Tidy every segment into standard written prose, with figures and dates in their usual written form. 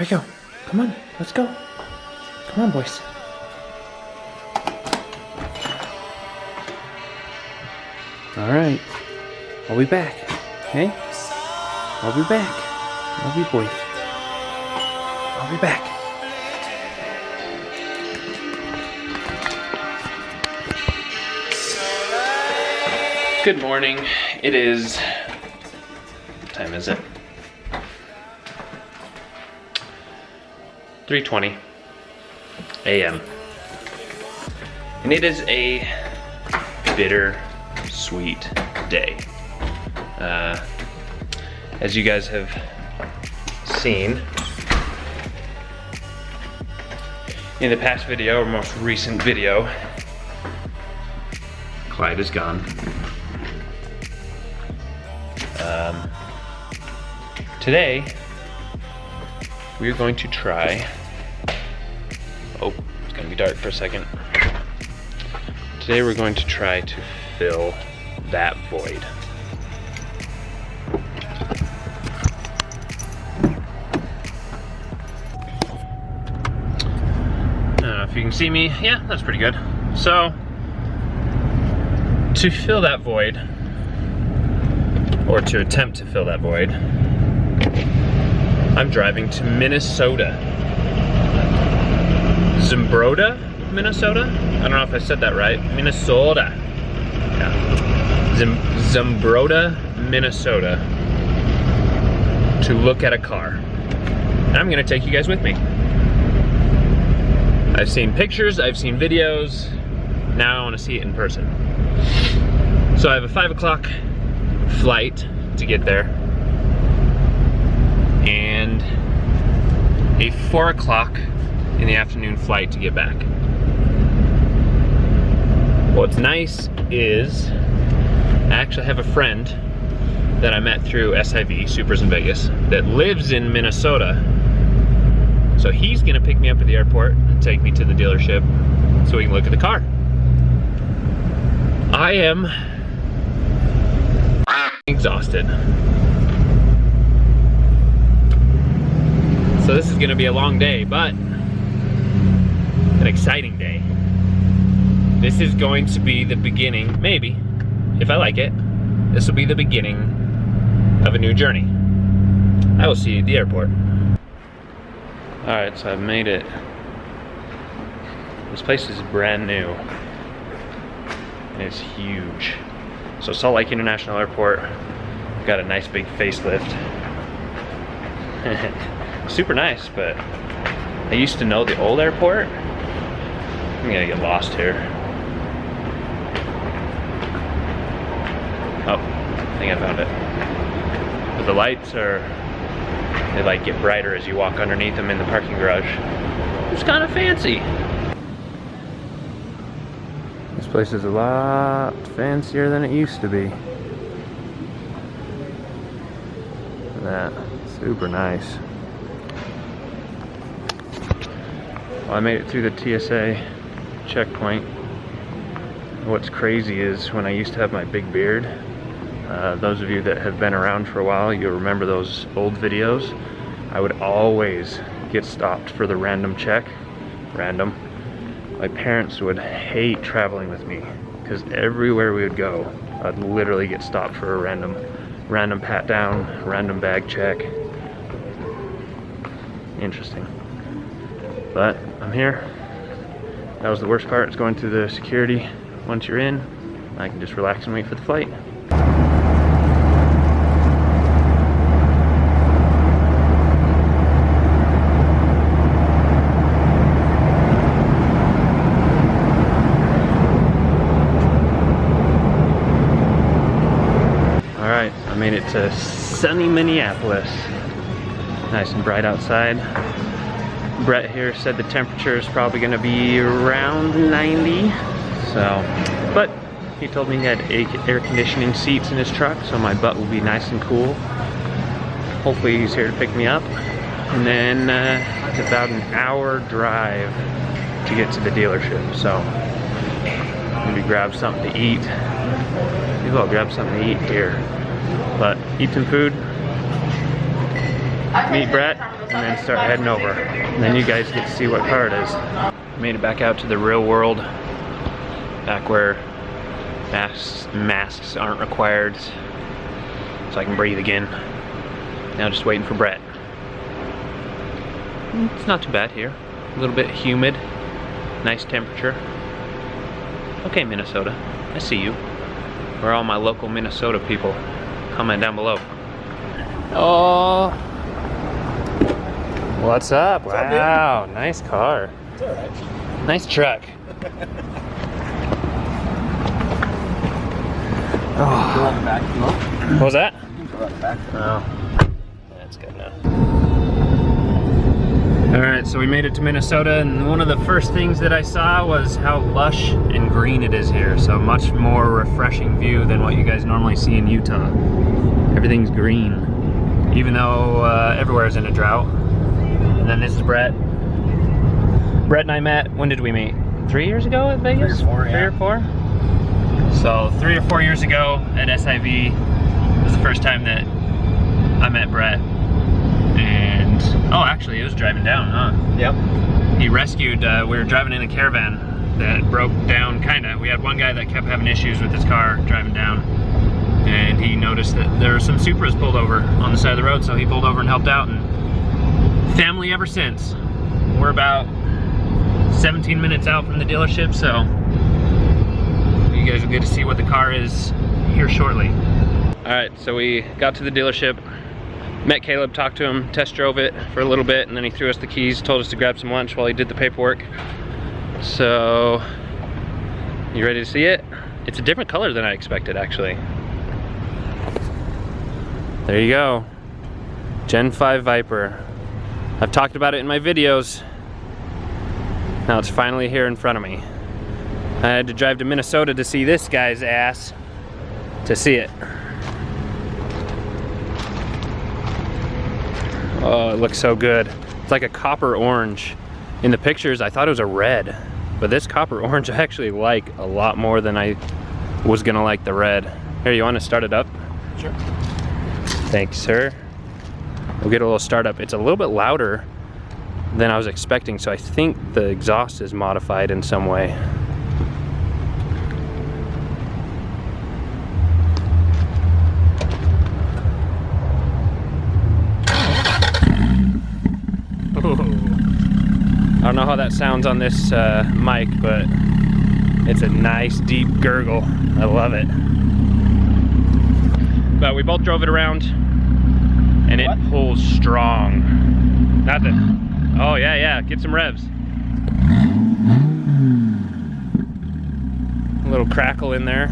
we go. Come on, let's go. Come on, boys. All right, I'll be back. Hey, I'll be back. Love you, boys. I'll be back. Good morning. It is. What time is it? 3:20 a.m. And it is a bitter sweet day. As you guys have seen in the past video, or most recent video, Clyde is gone. Today, we're going to try, oh, it's gonna be dark for a second. Today we're going to try to fill that void. I don't know if you can see me. Yeah, that's pretty good. So, to fill that void, or to attempt to fill that void, I'm driving to Minnesota. Zumbrota, Minnesota? I don't know if I said that right. Minnesota. Yeah. Zumbrota, Minnesota. To look at a car. And I'm gonna take you guys with me. I've seen pictures, I've seen videos. Now I wanna see it in person. So I have a 5 o'clock flight to get there. And a 4 o'clock in the afternoon flight to get back. What's nice is I actually have a friend that I met through SIV, Supras in Vegas, that lives in Minnesota. So he's gonna pick me up at the airport and take me to the dealership so we can look at the car. I am exhausted. So this is gonna be a long day, but an exciting day. This is going to be the beginning, maybe, if I like it, this will be the beginning of a new journey. I will see you at the airport. All right, so I've made it. This place is brand new. And it's huge. So Salt Lake International Airport, got a nice big facelift. Super nice, but I used to know the old airport. I'm gonna get lost here. Oh, I think I found it. But the lights are, they like get brighter as you walk underneath them in the parking garage. It's kind of fancy. This place is a lot fancier than it used to be. Look at that, super nice. Well, I made it through the TSA Checkpoint. What's crazy is when I used to have my big beard, those of you that have been around for a while, you'll remember those old videos. I would always get stopped for the random check. Random. My parents would hate traveling with me because everywhere we would go, I'd literally get stopped for a random pat down, random bag check. Interesting. But I'm here. That was the worst part, is going through the security. Once you're in, I can just relax and wait for the flight. All right, I made it to sunny Minneapolis. Nice and bright outside. Brett here said the temperature is probably gonna be around 90. So, but he told me he had air conditioning seats in his truck, so my butt will be nice and cool. Hopefully he's here to pick me up. And then it's about an hour drive to get to the dealership. So maybe grab something to eat. Maybe I'll grab something to eat here. But eat some food, meet Brett, and then start heading over. And then you guys get to see what car it is. Made it back out to the real world, back where masks aren't required, so I can breathe again. Now just waiting for Brett. It's not too bad here. A little bit humid, nice temperature. Okay, Minnesota, I see you. Where are all my local Minnesota people? Comment down below. Oh, what's up? Wow, nice car. It's all right. Nice truck. Oh. Go on the back, What was that? You can go on the back. Oh, that's good enough. All right, so we made it to Minnesota, and one of the first things that I saw was how lush and green it is here. So much more refreshing view than what you guys normally see in Utah. Everything's green, even though everywhere is in a drought. And then this is Brett. Brett and I met, when did we meet? 3 years ago at Vegas? 3 or 4, yeah. 3 or 4? So 3 or 4 years ago at SIV was the first time that I met Brett. And, oh, actually it was driving down, huh? Yep. He rescued, we were driving in a caravan that broke down, kinda. We had one guy that kept having issues with his car driving down. And he noticed that there were some Supras pulled over on the side of the road, so he pulled over and helped out, and family ever since. We're about 17 minutes out from the dealership, so you guys will get to see what the car is here shortly. All right, so we got to the dealership, met Caleb, talked to him, test drove it for a little bit, and then he threw us the keys, told us to grab some lunch while he did the paperwork. So, you ready to see it? It's a different color than I expected, actually. There you go, Gen 5 Viper. I've talked about it in my videos. Now it's finally here in front of me. I had to drive to Minnesota to see this guy's ass to see it. Oh, it looks so good. It's like a copper orange. In the pictures, I thought it was a red, but this copper orange I actually like a lot more than I was gonna like the red. Here, you wanna start it up? Sure. Thanks, sir. We'll get a little startup. It's a little bit louder than I was expecting, so I think the exhaust is modified in some way. Ooh. I don't know how that sounds on this mic, but it's a nice deep gurgle. I love it. But we both drove it around, and it pulls strong. Nothing. Oh yeah, yeah, get some revs. A little crackle in there.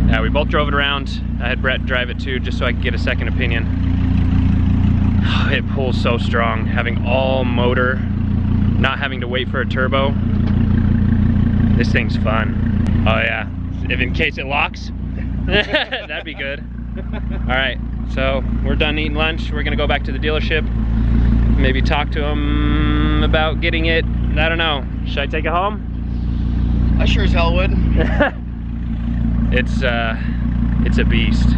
Yeah, we both drove it around. I had Brett drive it too, just so I could get a second opinion. It pulls so strong. Having all motor, not having to wait for a turbo. This thing's fun. Oh yeah, if in case it locks, that'd be good. All right, so we're done eating lunch. We're gonna go back to the dealership. Maybe talk to him about getting it. I don't know. Should I take it home? I sure as hell would. It's a beast.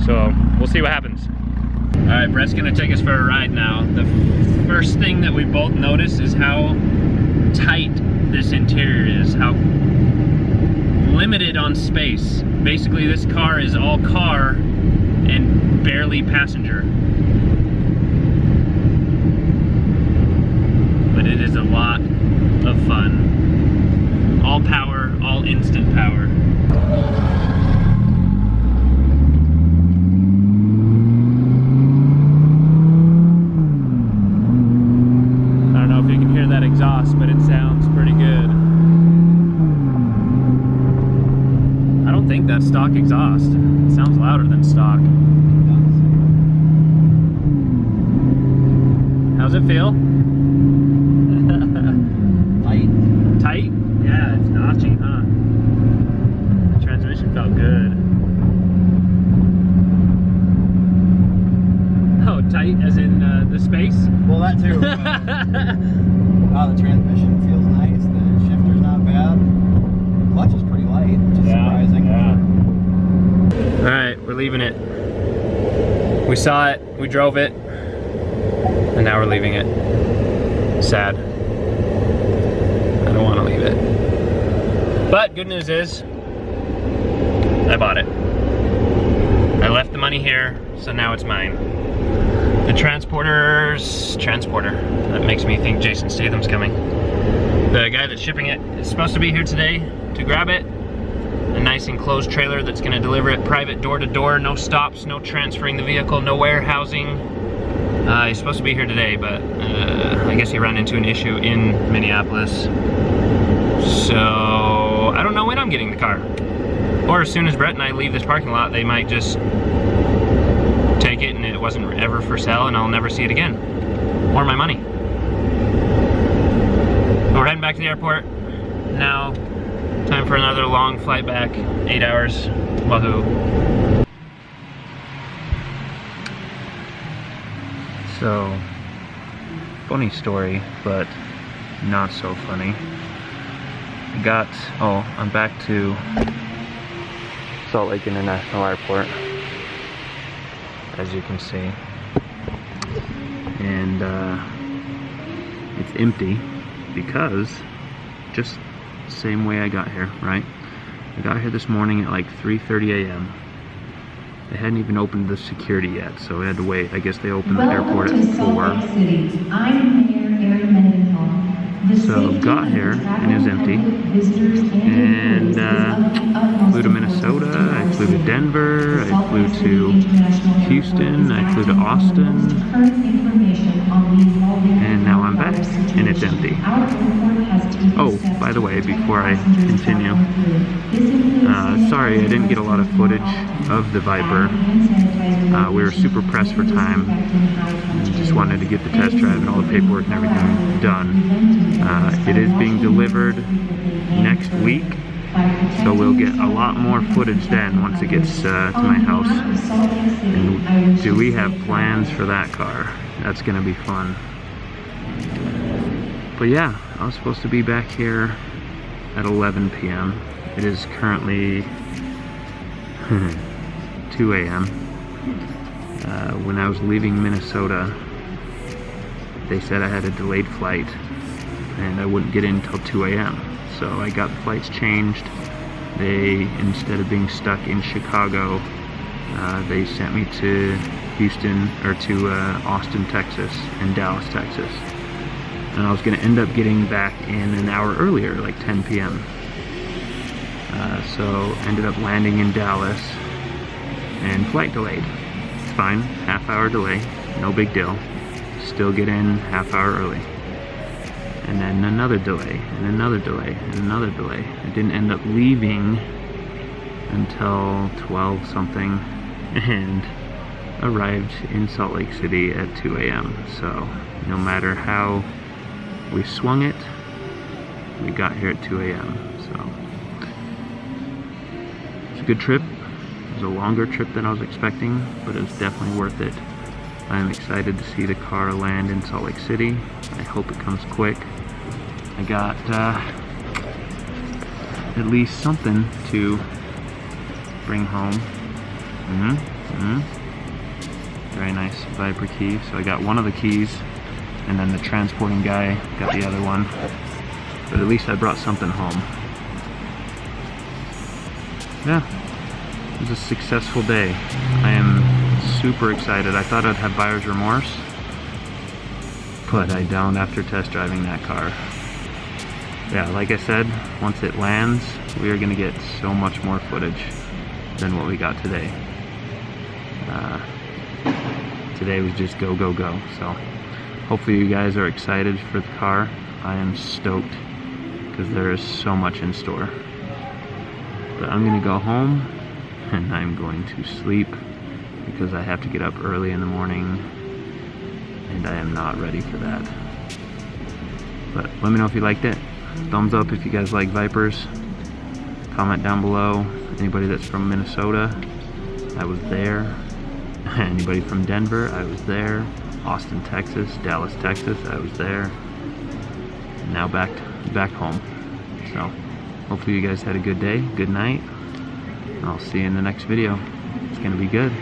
So we'll see what happens. All right, Brett's gonna take us for a ride now. The first thing that we both notice is how tight this interior is, how limited on space. Basically, this car is all car and barely passenger. But it is a lot of fun. All power, all instant power. I don't know if you can hear that exhaust, but it sounds pretty good. I don't think that's stock exhaust. It sounds louder than stock. How's it feel? Light. Tight? Yeah, it's notchy, huh? The transmission felt good. Oh, tight as in the space? Well, that too. Wow, the transmission feels nice. The shifter's not bad. The clutch is pretty light, which is surprising. Yeah. All right, we're leaving it. We saw it, we drove it, and now we're leaving it. Sad. I don't want to leave it. But good news is, I bought it. I left the money here, so now it's mine. The transporter, that makes me think Jason Statham's coming. The guy that's shipping it is supposed to be here today to grab it. A nice enclosed trailer that's gonna deliver it private door to door, no stops, no transferring the vehicle, no warehousing. He's supposed to be here today, but I guess he ran into an issue in Minneapolis. So I don't know when I'm getting the car. Or as soon as Brett and I leave this parking lot, they might just take it and it wasn't ever for sale and I'll never see it again. Or my money. But we're heading back to the airport now. Time for another long flight back, 8 hours, wahoo. So, funny story, but not so funny. I'm back to Salt Lake International Airport, as you can see. And it's empty because just same way I got here, right? I got here this morning at like 3:30 a.m. They hadn't even opened the security yet, so we had to wait. I guess they opened the airport at 4. So got here and it was empty. And flew to Minnesota, I flew to Denver, I flew to Houston, I flew to Austin. And now I'm back and it's empty. Oh, by the way, before I continue, sorry I didn't get a lot of footage of the Viper. We were super pressed for time. Just wanted to get the test drive and all the paperwork and everything done. It is being delivered next week, so we'll get a lot more footage then once it gets to my house. And do we have plans for that car? That's gonna be fun. But yeah, I was supposed to be back here at 11 p.m. It is currently 2 a.m. When I was leaving Minnesota, they said I had a delayed flight and I wouldn't get in until 2 a.m. So I got the flights changed. They, instead of being stuck in Chicago, they sent me to Houston, or to Austin, Texas, and Dallas, Texas. And I was gonna end up getting back in an hour earlier, like 10 p.m. So ended up landing in Dallas and flight delayed. It's fine, half-hour delay, no big deal. Still get in half-hour early. And then another delay, and another delay, and another delay. I didn't end up leaving until 12 something and arrived in Salt Lake City at 2 a.m. So no matter how we swung it, we got here at 2 a.m. So it's a good trip. It was a longer trip than I was expecting, but it was definitely worth it. I'm excited to see the car land in Salt Lake City. I hope it comes quick. I got at least something to bring home. Very nice Viper key. So I got one of the keys, and then the transporting guy got the other one. But at least I brought something home. Yeah, it was a successful day. I am super excited. I thought I'd have buyer's remorse, but I don't after test driving that car. Yeah, like I said, once it lands, we are gonna get so much more footage than what we got today. Today was just go, go, go. So hopefully you guys are excited for the car. I am stoked because there is so much in store. But I'm gonna go home and I'm going to sleep because I have to get up early in the morning and I am not ready for that. But let me know if you liked it. Thumbs up if you guys like Vipers. Comment down below. Anybody that's from Minnesota, I was there. Anybody from Denver, I was there. Austin, Texas, Dallas, Texas, I was there. Now back home. So hopefully you guys had a good day, good night. I'll see you in the next video. It's gonna be good.